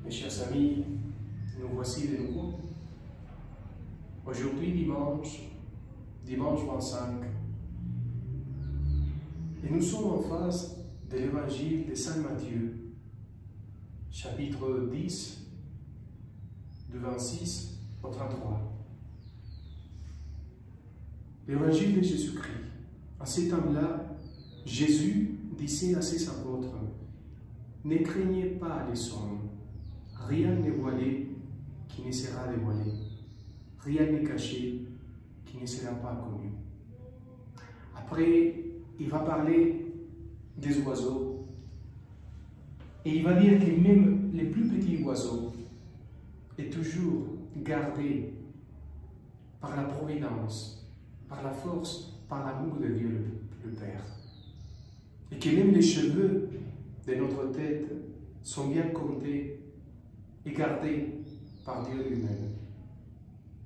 Mes chers amis, nous voici de nouveau. Aujourd'hui, dimanche 25. Et nous sommes en face de l'évangile de Saint Matthieu, chapitre 10, du 26 au 33. L'évangile de Jésus-Christ. À ce temps-là, Jésus disait à ses apôtres, « Ne craignez pas les hommes, rien n'est voilé qui ne sera dévoilé, rien n'est caché qui ne sera pas connu. » Après, il va parler des oiseaux et il va dire que même les plus petits oiseaux est toujours gardé par la providence, par la force, par l'amour de Dieu le Père. Et que même les cheveux de notre tête sont bien comptés et gardés par Dieu lui-même.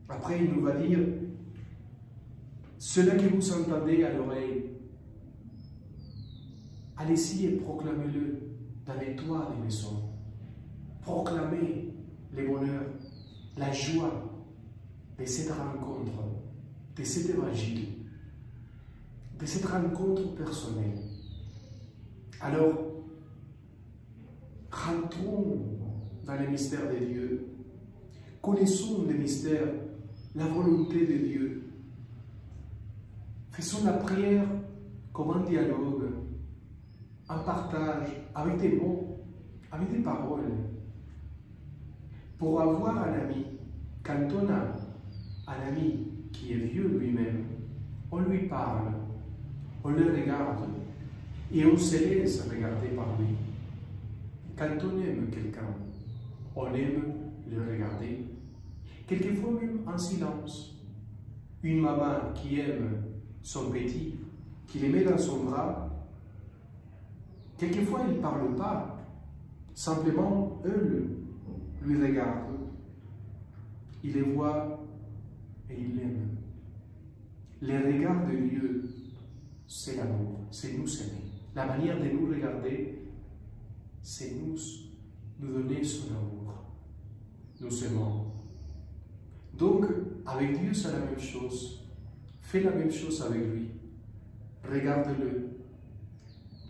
Après, il nous va dire, cela que vous entendez à l'oreille, allez-y et proclamez-le dans les toits des maisons. Proclamez le bonheur, la joie de cette rencontre, de cet évangile, de cette rencontre personnelle. Alors, rentrons dans les mystères de Dieu, connaissons les mystères, la volonté de Dieu. Faisons la prière comme un dialogue, un partage avec des mots, avec des paroles. Pour avoir un ami, quand on a un ami qui est vieux lui-même, on lui parle, on le regarde et on se laisse regarder par lui. Quand on aime quelqu'un, on aime le regarder, quelquefois même en silence. Une maman qui aime son petit, qui le met dans son bras, quelquefois elle ne parle pas, simplement elle lui regarde, il les voit et il l'aime. Le regard de Dieu, c'est l'amour, c'est nous aimer. La manière de nous regarder, c'est nous donner son amour. Nous aimons. Donc, avec Dieu, c'est la même chose. Fais la même chose avec lui. Regarde-le.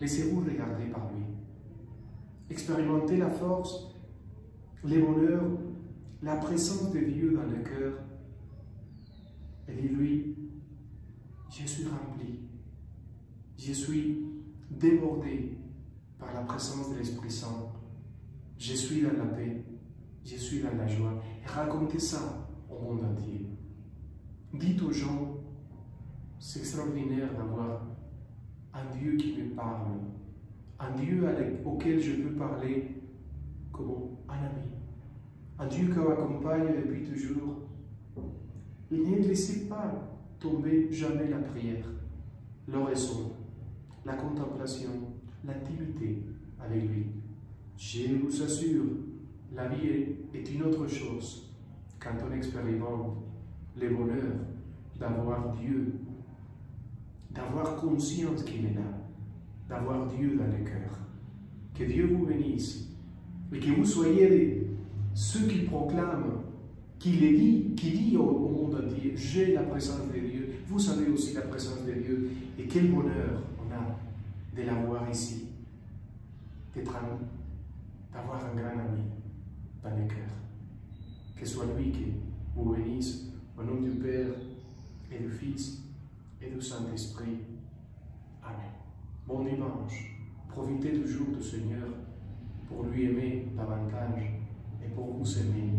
Laissez-vous regarder par lui. Expérimentez la force, le bonheur, la présence de Dieu dans le cœur. Et dis-lui, je suis rempli. Je suis débordé par la présence de l'Esprit Saint. Je suis dans la paix. Je suis dans la joie. Et racontez ça au monde entier. Dites aux gens, c'est extraordinaire d'avoir un Dieu qui me parle, un Dieu auquel je peux parler comme un ami, un Dieu qui m'accompagne depuis toujours. Et ne laissez pas tomber jamais la prière, l'oraison, la contemplation, l'intimité avec lui. Je vous assure, la vie est une autre chose quand on expérimente le bonheur d'avoir Dieu, d'avoir conscience qu'il est là, d'avoir Dieu dans le cœur. Que Dieu vous bénisse et que vous soyez ceux qui proclament, qui dit au monde entier, j'ai la présence de Dieu, vous avez aussi la présence de Dieu. Et quel bonheur on a de l'avoir ici, d'avoir un grand ami dans le cœur. Que soit lui qui vous bénisse au nom du Père et du Fils et du Saint-Esprit. Amen. Bon dimanche. Profitez toujours du Seigneur pour lui aimer davantage et pour vous aimer